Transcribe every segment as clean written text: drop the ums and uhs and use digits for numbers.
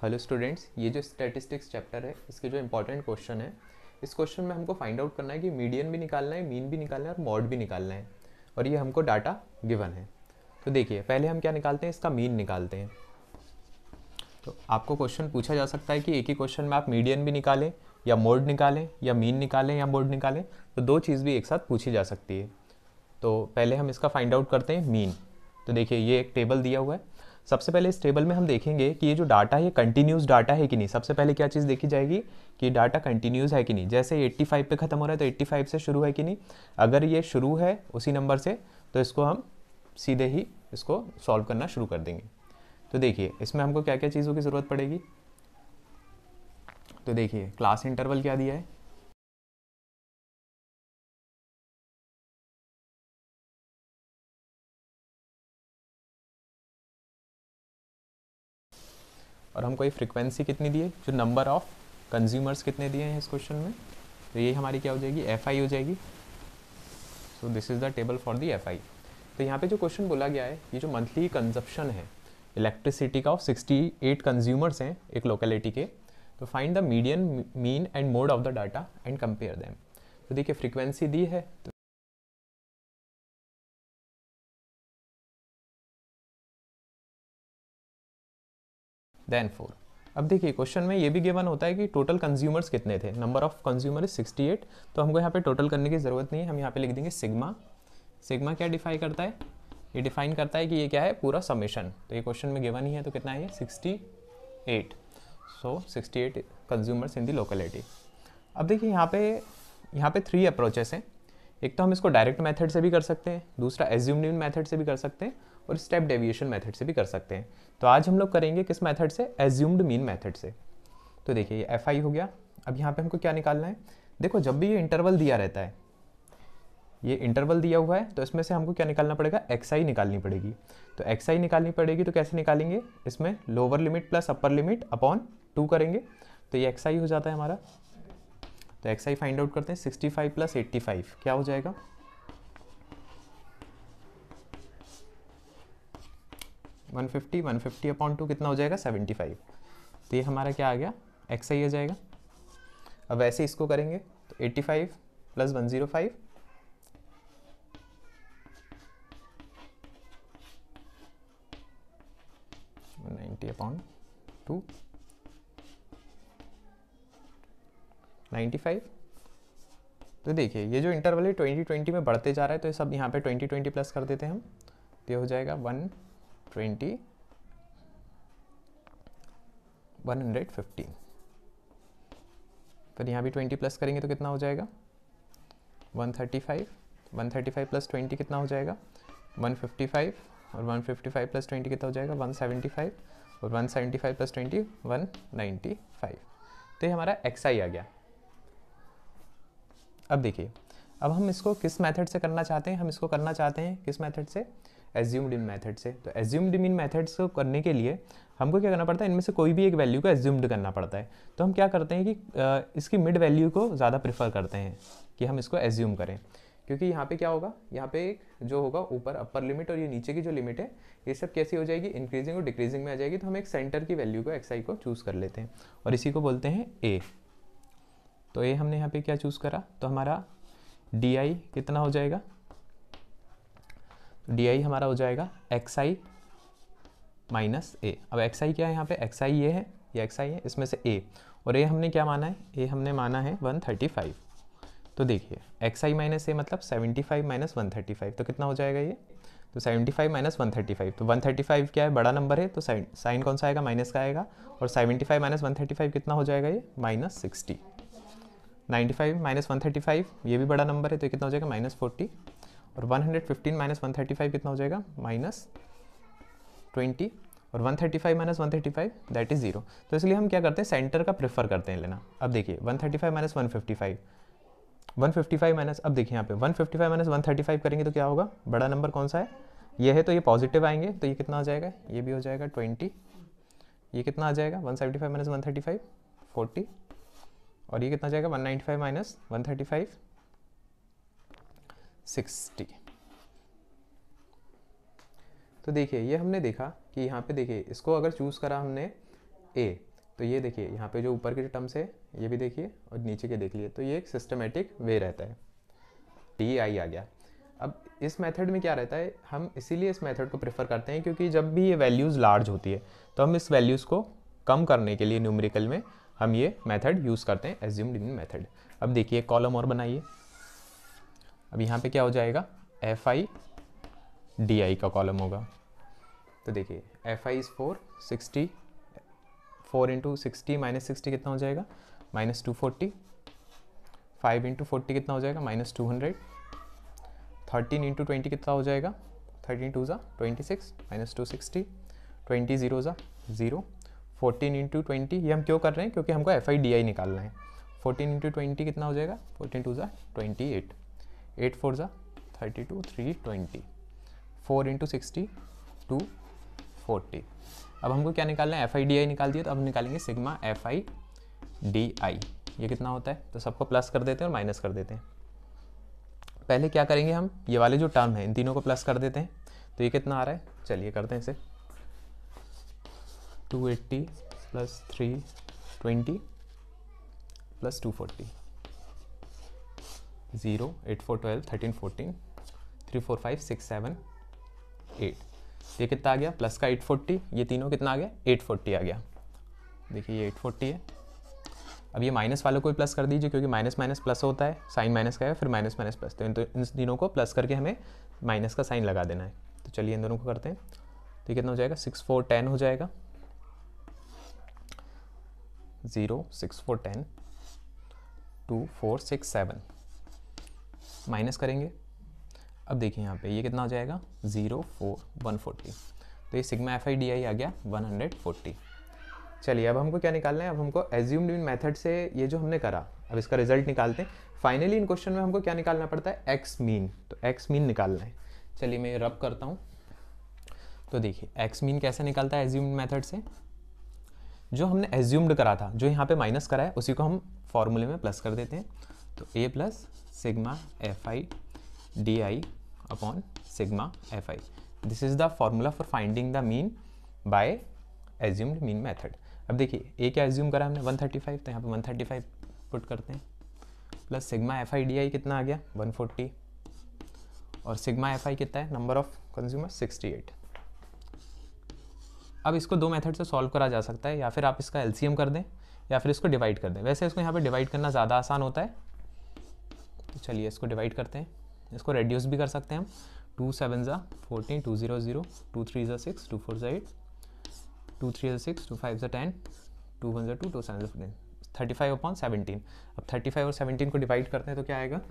Hello students, ये जो statistics chapter है इसके जो इंपॉर्टेंट क्वेश्चन है, इस क्वेश्चन में हमको फाइंड आउट करना है कि मीडियन भी निकालना है, मीन भी निकालना है और मॉड भी निकालना है। और ये हमको डाटा गिवन है। तो देखिए, पहले हम क्या निकालते हैं, इसका मीन निकालते हैं। तो आपको क्वेश्चन पूछा जा सकता है कि एक ही क्वेश्चन में आप मीडियन भी निकालें या मोड निकालें या मीन निकालें या मोड निकालें, तो दो चीज़ भी एक साथ पूछी जा सकती है। तो पहले हम इसका फाइंड आउट करते हैं मीन। तो देखिए, ये एक टेबल दिया हुआ है। सबसे पहले इस टेबल में हम देखेंगे कि ये जो डाटा है ये कंटिन्यूस डाटा है कि नहीं। सबसे पहले क्या चीज़ देखी जाएगी कि डाटा कंटिन्यूस है कि नहीं। जैसे 85 पे ख़त्म हो रहा है तो 85 से शुरू है कि नहीं। अगर ये शुरू है उसी नंबर से तो इसको हम सीधे ही इसको सॉल्व करना शुरू कर देंगे। तो देखिए, इसमें हमको क्या क्या चीज़ों की ज़रूरत पड़ेगी। तो देखिए, क्लास इंटरवल क्या दिया है, और हमको ये फ्रीक्वेंसी कितनी दी है, जो नंबर ऑफ कंज्यूमर्स कितने दिए हैं इस क्वेश्चन में। तो ये हमारी क्या हो जाएगी, एफ आई हो जाएगी। So this is the table for the F I. तो यहाँ पे जो क्वेश्चन बोला गया है, ये जो मंथली कंजप्शन है इलेक्ट्रिसिटी का 68 कंज्यूमर्स हैं एक लोकेलिटी के। तो find the median, mean and mode of the data and compare them. तो देखिए, फ्रीक्वेंसी दी है तो देन 4। अब देखिए, क्वेश्चन में ये भी गिवन होता है कि टोटल कंज्यूमर्स कितने थे। Number of consumer is 68। तो हमको यहाँ पे टोटल करने की ज़रूरत नहीं है, हम यहाँ पे लिख देंगे सिग्मा। सिग्मा क्या डिफाइन करता है, ये डिफाइन करता है कि ये क्या है, पूरा समेशन। तो ये क्वेश्चन में गिवन ही है, तो कितना है ये 68। सो 68 कंज्यूमर्स इन दी लोकेलिटी। अब देखिए, यहाँ पे 3 अप्रोचेस हैं। एक तो हम इसको डायरेक्ट मेथड से भी कर सकते हैं, दूसरा एज्यूम्ड मेथड से भी कर सकते हैं, और स्टेप डेविएशन मेथड से भी कर सकते हैं। तो आज हम लोग करेंगे किस मेथड से, एज्यूम्ड मीन मेथड से। तो देखिए, ये एफ आई हो गया। अब यहाँ पे हमको क्या निकालना है, देखो जब भी ये इंटरवल दिया रहता है, ये इंटरवल दिया हुआ है, तो इसमें से हमको क्या निकालना पड़ेगा, एक्स आई निकालनी पड़ेगी। तो एक्स आई निकालनी पड़ेगी, तो कैसे निकालेंगे, इसमें lower limit plus upper limit upon 2 करेंगे, तो ये एक्स आई हो जाता है हमारा। तो एक्स आई फाइंड आउट करते हैं, 65 प्लस 85 क्या हो जाएगा, 150, 150 अपॉन 2 कितना हो जाएगा, 75। तो ये हमारा क्या आ गया, एक्स आई आ जाएगा। अब वैसे इसको करेंगे तो 85 प्लस 105 190 अपॉन 2 95। तो देखिए, ये जो इंटरवल है 2020 में बढ़ते जा रहा है, तो ये सब यहाँ पे 2020 प्लस कर देते हैं हम। तो ये हो जाएगा 120 115। फिर यहाँ भी 20 प्लस करेंगे तो कितना हो जाएगा, 135। 135 प्लस 20 कितना हो जाएगा, 155। और 155 प्लस 20 कितना हो जाएगा, 175। और 175 प्लस 20 195। तो ये हमारा एक्स आई आ गया। अब देखिए, अब हम इसको किस मेथड से करना चाहते हैं, हम इसको करना चाहते हैं किस मेथड से, एज्यूम्ड इन मेथड से। तो एज्यूम्ड इन मेथड्स को करने के लिए हमको क्या करना पड़ता है, इनमें से कोई भी एक वैल्यू को एज्यूम्ड करना पड़ता है। तो हम क्या करते हैं कि इसकी मिड वैल्यू को ज़्यादा प्रेफर करते हैं कि हम इसको एज्यूम करें, क्योंकि यहाँ पे क्या होगा, यहाँ पे एक जो होगा ऊपर अपर लिमिट और ये नीचे की जो लिमिट है, ये सब कैसी हो जाएगी, इंक्रीजिंग और डिक्रीजिंग में आ जाएगी। तो हम एक सेंटर की वैल्यू को एक्स आई को चूज़ कर लेते हैं और इसी को बोलते हैं ए। तो ये हमने यहाँ पे क्या चूज़ करा, तो हमारा डी आई कितना हो जाएगा, तो डी आई हमारा हो जाएगा एक्स आई माइनस ए। अब एक्स आई क्या है, यहाँ पे एक्स आई ये है, ये एक्स आई है, इसमें से ए, और ए हमने क्या माना है, ए हमने माना है 135। तो देखिए, एक्स आई माइनस ए मतलब 75 माइनस 135, तो कितना हो जाएगा ये, तो 75 माइनस 135। तो 135 क्या है, बड़ा नंबर है, तो साइन कौन सा आएगा, माइनस का आएगा। और 75 माइनस 135 कितना हो जाएगा ये, माइनस 60। 95 माइनस 135 ये भी बड़ा नंबर है, तो कितना हो जाएगा, माइनस 40। और 115 माइनस 135 कितना हो जाएगा, माइनस 20। और 135 माइनस 135 दैट इज़ 0। तो इसलिए हम क्या करते हैं, सेंटर का प्रेफर करते हैं लेना। अब देखिए, 135 माइनस 155, 155 माइनस, अब देखिए यहाँ पे 155 माइनस 135 करेंगे तो क्या होगा, बड़ा नंबर कौन सा है, ये है, तो ये पॉजिटिव आएंगे, तो ये कितना आ जाएगा, ये भी हो जाएगा 20। ये कितना आ जाएगा, 175 माइनस 135 40। और ये कितना जाएगा, 195 माइनस 135 60। तो देखिए, ये हमने देखा कि यहाँ पे देखिए, इसको अगर चूज़ करा हमने ए, तो ये देखिए यहाँ पे जो ऊपर के टर्म्स है ये भी देखिए और नीचे के देख लिए, तो ये एक सिस्टमेटिक वे रहता है। डी आई आ गया। अब इस मेथड में क्या रहता है, हम इसीलिए इस मेथड को प्रेफर करते हैं क्योंकि जब भी ये वैल्यूज़ लार्ज होती है तो हम इस वैल्यूज़ को कम करने के लिए न्यूमेरिकल में हम ये मेथड यूज़ करते हैं, एज्यूम्ड मीन मेथड। अब देखिए कॉलम और बनाइए। अब यहाँ पे क्या हो जाएगा, एफ आई डी आई का कॉलम होगा। तो देखिए F I is 4, 60, 4 into 60 minus 60 कितना हो जाएगा, माइनस 240, 5 इंटू 40 कितना हो जाएगा, माइनस 200, 13 इंटू 20 कितना हो जाएगा, 13 टू ज़ा 26, माइनस 260, 20 जीरो ज़ा 0, 14 इंटू 20, ये हम क्यों कर रहे हैं क्योंकि हमको एफ आई डी आई निकालना है। 14 इंटू 20 कितना हो जाएगा, 14 टू ज़ा 28, 8 4 ज़ा 32, 320, 4 इंटू 60 240। अब हमको क्या निकालना है, एफ आई डी आई निकाल दिया, तो अब निकालेंगे सिग्मा एफ आई डी आई। ये कितना होता है, तो सबको प्लस कर देते हैं और माइनस कर देते हैं। पहले क्या करेंगे, हम ये वाले जो टर्म है इन तीनों को प्लस कर देते हैं, तो ये कितना आ रहा है, चलिए करते हैं इसे। 280 प्लस 320 प्लस 240, 0 8 4 12 13 14 3 4 5 6 7 8, ये कितना आ गया, प्लस का 840, ये तीनों कितना आ गया, 840 आ गया। देखिए ये 840 है। अब ये माइनस वालों को भी प्लस कर दीजिए क्योंकि माइनस माइनस प्लस होता है, साइन माइनस का है फिर माइनस माइनस प्लस, तो इन तीनों को प्लस करके हमें माइनस का साइन लगा देना है। तो चलिए इन दोनों को करते हैं। तो ये कितना हो जाएगा, 6 4 10 हो जाएगा, 0 6 4 10 2 4 6 7, माइनस करेंगे। अब देखिए यहाँ पे ये कितना हो जाएगा, 0 4 140, तो ये sigma F I D I आ गया 140। चलिए अब हमको क्या निकालना है, अब हमको एज्यूम्ड मीन मेथड से ये जो हमने करा अब इसका रिजल्ट निकालते हैं। फाइनली इन क्वेश्चन में हमको क्या निकालना पड़ता है, एक्स मीन, तो एक्स मीन निकालना है। चलिए मैं रब करता हूँ। तो देखिए एक्स मीन कैसे निकालता है एज्यूम्ड मेथड से, जो हमने एज्यूम्ड करा था, जो यहाँ पे माइनस करा है उसी को हम फॉर्मूले में प्लस कर देते हैं। तो A plus sigma F I D I upon sigma F I, this is the formula for finding the mean by assumed mean method. अब देखिए ए क्या एज्यूम करा हमने 135, तो यहाँ पे 135 पुट करते हैं, plus sigma F I D आई कितना आ गया 140, और सिग्मा एफ आई कितना है, नंबर ऑफ कंज्यूमर 68। अब इसको दो मेथड से सॉल्व करा जा सकता है, या फिर आप इसका एलसीएम कर दें या फिर इसको डिवाइड कर दें। वैसे इसको यहाँ पे डिवाइड करना ज़्यादा आसान होता है, तो चलिए इसको डिवाइड करते हैं। इसको रेड्यूस भी कर सकते हैं हम, 2 7 ज़ा 14, 2 0 0, 2 3 ज़ा 6, 2 4 ज़ा 8, 2 3 ज़ा 6, 2 5 ज़ा 10, 2 1 ज़ा 2, 2 7 ज़ा 14, 35 अपॉन 17। अब 35 और 17 को डिवाइड करते हैं तो क्या आएगा,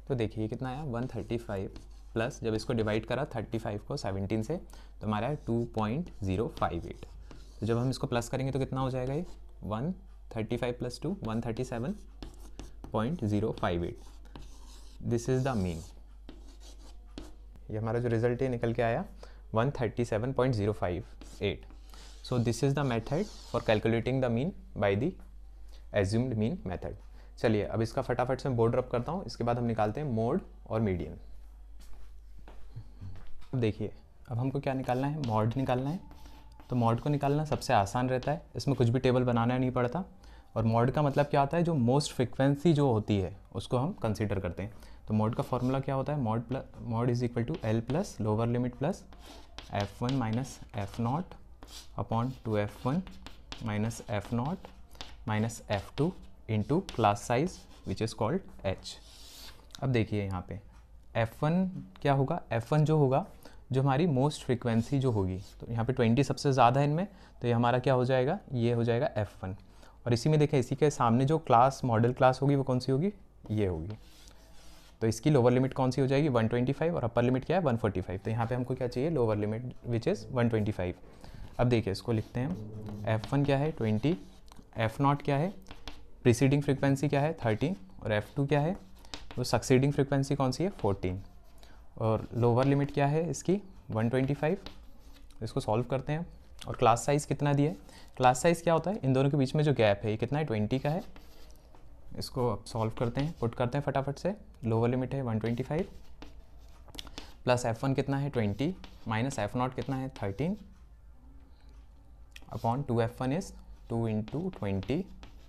तो देखिए कितना आया 135 प्लस, जब इसको डिवाइड करा 35 को 17 से तो हमारा है 2.058। तो जब हम इसको प्लस करेंगे तो कितना हो जाएगा, ये 135 plus 2 137.058। This is the mean. ये हमारा जो रिजल्ट है निकल के आया 137.058। So this is the method for calculating the mean by the assumed mean method. चलिए अब इसका फटाफट से मैं बोर्ड रब करता हूँ, इसके बाद हम निकालते हैं मोड और मीडियन। अब देखिए अब हमको क्या निकालना है, मॉड निकालना है। तो मॉड को निकालना सबसे आसान रहता है, इसमें कुछ भी टेबल बनाना नहीं पड़ता। और मॉड का मतलब क्या होता है, जो मोस्ट फ्रिक्वेंसी जो होती है उसको हम कंसीडर करते हैं। तो मॉड का फॉर्मूला क्या होता है, mode is equal to L plus lower limit plus f1 minus f0 upon 2f1 minus f0 minus f2 into class size which is called h। अब देखिए यहाँ पे f1 क्या होगा, f1 जो होगा जो हमारी मोस्ट फ्रिक्वेंसी जो होगी, तो यहाँ पे 20 सबसे ज़्यादा है इनमें, तो ये हमारा क्या हो जाएगा, ये हो जाएगा f1। और इसी में देखें इसी के सामने जो क्लास मॉडल क्लास होगी वो कौन सी होगी, ये होगी। तो इसकी लोअर लिमिट कौन सी हो जाएगी 125 और अपर लिमिट क्या है 145। तो यहाँ पे हमको क्या चाहिए, लोअर लिमिट विच इज़ 125। अब देखिए इसको लिखते हैं, f1 क्या है 20, f0 क्या है प्रीसीडिंग फ्रिक्वेंसी क्या है 13, और f2 क्या है वो सक्सीडिंग फ्रिक्वेंसी कौन सी है 14, और लोअर लिमिट क्या है इसकी 125। इसको सॉल्व करते हैं। और क्लास साइज़ कितना दिया है, क्लास साइज़ क्या होता है, इन दोनों के बीच में जो गैप है ये कितना है 20 का है, इसको अब सॉल्व करते हैं, पुट करते हैं फटाफट से। लोअर लिमिट है 125 प्लस f1 कितना है 20 माइनस f0 कितना है 13 upon 2f1 is 2 into 20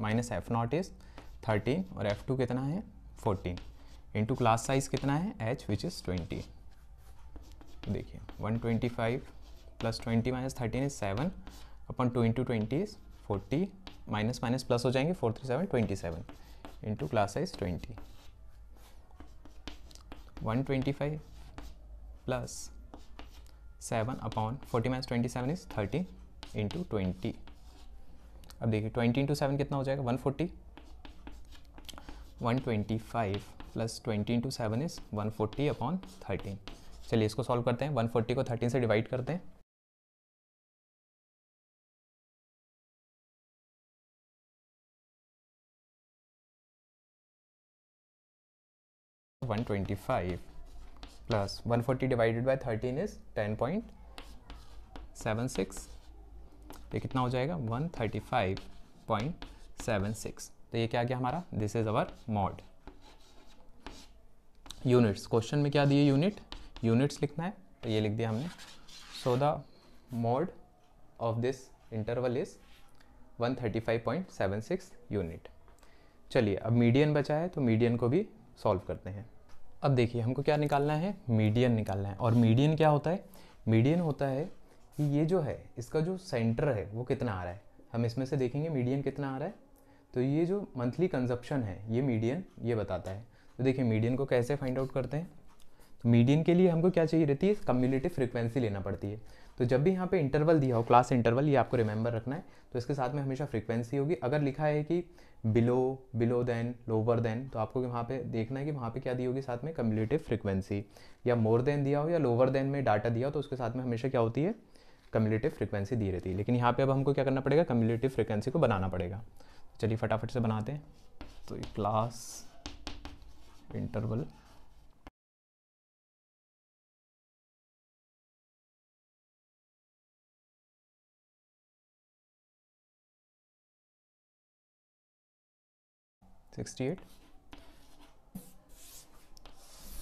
minus f0 is 13 और f2 कितना है 14 इंटू क्लास साइज कितना है h विच इज़ 20। देखिए 125 plus 20 minus 13 is 7 upon 2 into 20 is 40 minus minus plus हो जाएंगे 4 3 7 27 into class size 20। 125 plus 7 upon 40 minus 27 is 30 into 20। अब देखिए 20 इंटू 7 कितना हो जाएगा 140। 125 प्लस 20 इंटू 7 इज़ 140 अपॉन 13। चलिए इसको सॉल्व करते हैं। 140 को 13 से डिवाइड करते हैं। 125 प्लस 140 डिवाइडेड बाय 13 इज 10.76। ये कितना हो जाएगा 135.76। तो ये क्या गया हमारा, this is our mod. Units, question में क्या दिए यूनिट्स लिखना है, तो ये लिख दिया हमने। So the mod of this interval is 135.76 unit. चलिए अब मीडियन बचा है, तो मीडियन को भी सॉल्व करते हैं। अब देखिए हमको क्या निकालना है, मीडियन निकालना है। और मीडियन क्या होता है, मीडियन होता है कि ये जो है इसका जो सेंटर है वो कितना आ रहा है। हम इसमें से देखेंगे मीडियन कितना आ रहा है, तो ये जो मंथली कंजप्शन है ये मीडियन ये बताता है। तो देखिए मीडियन को कैसे फाइंड आउट करते हैं, तो मीडियन के लिए हमको क्या चाहिए रहती है, कम्युलेटिव फ्रीक्वेंसी लेना पड़ती है। तो जब भी यहाँ पे इंटरवल दिया हो, क्लास इंटरवल, ये आपको रिमेंबर रखना है, तो इसके साथ में हमेशा फ्रीक्वेंसी होगी। अगर लिखा है कि बिलो देन, लोअर देन, तो आपको वहाँ पे देखना है कि वहाँ पे क्या दी होगी साथ में, कम्युलेटिव फ्रीक्वेंसी। या मोर देन दिया हो या लोअर देन में डाटा दिया हो, तो उसके साथ में हमेशा क्या होती है, कम्युलेटिव फ्रीक्वेंसी दी रहती है। लेकिन यहाँ पे अब हमको क्या करना पड़ेगा, कम्युलेटिव फ्रीक्वेंसी को बनाना पड़ेगा। चलिए फटाफट से बनाते हैं। तो ये क्लास इंटरवल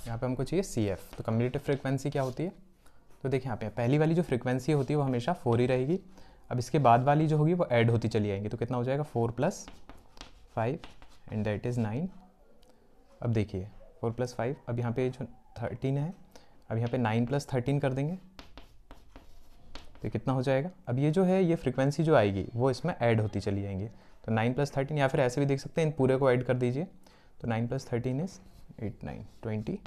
यहाँ पे हमको चाहिए CF। तो कम्युलेटिव फ्रीक्वेंसी क्या होती है, तो देखिए यहाँ पे पहली वाली जो फ्रीक्वेंसी होती है वो हमेशा 4 ही रहेगी। अब इसके बाद वाली जो होगी वो ऐड होती चली आएंगी। तो कितना हो जाएगा 4 + 5 एंड दैट इज़ 9। अब देखिए 4 + 5, अब यहाँ पे जो 13 है, अब यहाँ पे 9 + 13 कर देंगे, तो कितना हो जाएगा। अब ये जो है ये फ्रीक्वेंसी जो आएगी वो इसमें ऐड होती चली जाएंगी। तो 9 + 13, या फिर ऐसे भी देख सकते हैं, इन पूरे को ऐड कर दीजिए। तो 9 + 13 इज़ 8 9 22।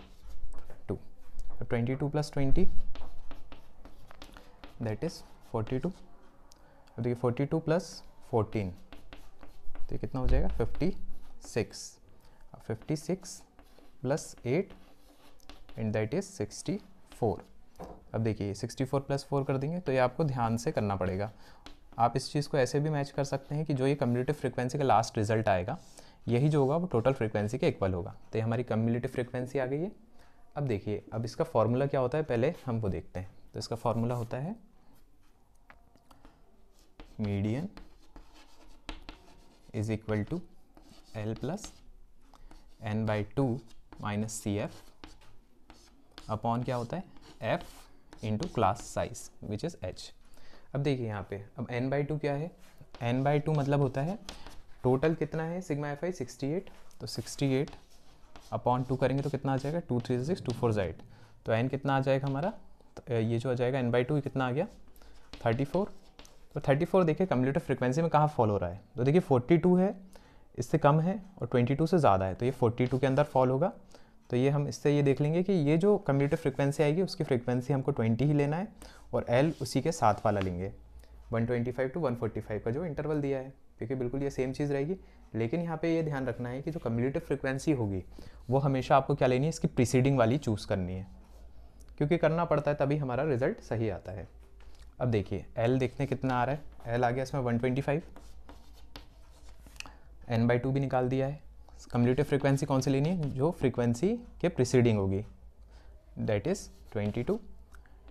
अब 22 + 20 दैट इज़ 42। अब देखिए 42 + 14, तो कितना हो जाएगा 56। 56 + 8 एंड दैट इज़ 64। अब देखिए 64 + 4 कर देंगे, तो ये आपको ध्यान से करना पड़ेगा। आप इस चीज़ को ऐसे भी मैच कर सकते हैं कि जो ये कम्युलेटिव फ्रीक्वेंसी का लास्ट रिजल्ट आएगा, यही जो होगा वो टोटल फ्रीक्वेंसी के इक्वल होगा। तो ये हमारी कम्युलेटिव फ्रीक्वेंसी आ गई है। अब देखिए अब इसका फॉर्मूला क्या होता है, पहले हम वो देखते हैं। तो इसका फॉर्मूला होता है median is equal to L + n/2 - CF upon क्या होता है F into class size which is H। अब देखिए यहाँ पे अब n/2 क्या है, n/2 मतलब होता है टोटल कितना है सिग्मा Fi 68। तो 68 अपॉन 2 करेंगे तो कितना आ जाएगा 2 3 6 2 4 8। तो n कितना आ जाएगा हमारा, तो ये जो आ जाएगा n/2 कितना आ गया 34। तो 34 देखिए कम्युलेटिव फ्रीक्वेंसी में कहाँ फॉल हो रहा है, तो देखिए 42 है, इससे कम है, और 22 से ज़्यादा है, तो ये 42 के अंदर फॉल होगा। तो ये हम इससे ये देख लेंगे कि ये जो कम्युलेटिव फ्रीक्वेंसी आएगी उसकी फ्रीक्वेंसी हमको 20 ही लेना है, और L उसी के साथ वाला लेंगे 125 to 145 का जो इंटरवल दिया है, क्योंकि बिल्कुल ये सेम चीज़ रहेगी। लेकिन यहाँ पे ये ध्यान रखना है कि जो कम्युलेटिव फ्रीक्वेंसी होगी वो हमेशा आपको क्या लेनी है, इसकी प्रीसीडिंग वाली चूज़ करनी है, क्योंकि करना पड़ता है तभी हमारा रिजल्ट सही आता है। अब देखिए L देखते कितना आ रहा है, L आ गया इसमें 125, n/2 भी निकाल दिया है। कम्युलेटिव फ्रीक्वेंसी कौन सी लेनी है, जो फ्रीक्वेंसी के प्रीसीडिंग होगी, दैट इज़ 22।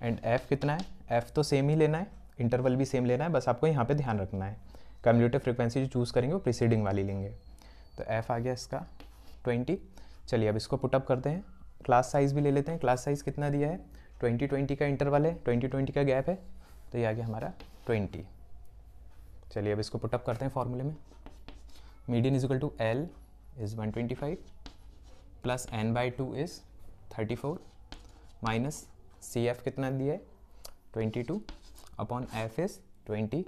एंड F कितना है, F तो सेम ही लेना है, इंटरवल भी सेम लेना है, बस आपको यहाँ पे ध्यान रखना है कम्युलेटिव फ्रीक्वेंसी जो चूज़ करेंगे वो प्रीसीडिंग वाली लेंगे। तो f आ गया इसका 20। चलिए अब इसको पुटअप करते हैं, क्लास साइज़ भी ले लेते हैं। क्लास साइज़ कितना दिया है, 20-20 का इंटरवल है, 20-20 का गैप है, तो ये आ गया हमारा 20। चलिए अब इसको पुटअप करते हैं फॉर्मूले में। Median is equal to L is 125 plus n/2 is 34 minus CF कितना दिया है 22 upon F is 20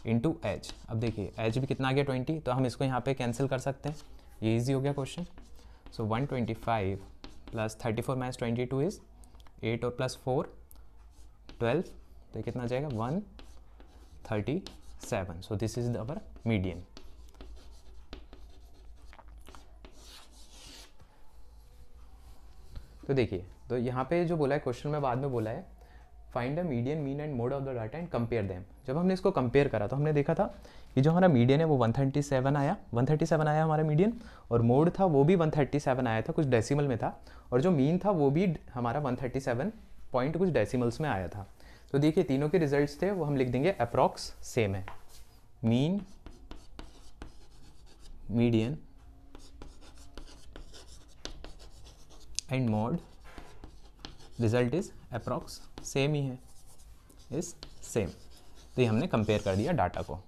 into H। अब देखिए H भी कितना आ गया 20, तो हम इसको यहाँ पे कैंसिल कर सकते हैं, ये इजी हो गया question. So 125 plus 34 minus 22 is 8 और प्लस 4 12, तो ये कितना आ जाएगा 137। So this is our median. तो देखिए, तो यहाँ पे जो बोला है क्वेश्चन में बाद में बोला है find the median mean and mode of the data and compare them. जब हमने इसको कंपेयर करा तो हमने देखा था कि जो हमारा मीडियन है वो 137 आया, 137 आया हमारा मीडियन, और मोड था वो भी 137 आया था, कुछ डेसिमल में था, और जो मीन था वो भी हमारा 137 पॉइंट कुछ डेसिमल्स में आया था। तो देखिए तीनों के रिजल्ट्स थे वो हम लिख देंगे अप्रॉक्स सेम है। Mean, median and mode result is approx same ही है, इज सेम। तो ये हमने कंपेयर कर दिया डाटा को।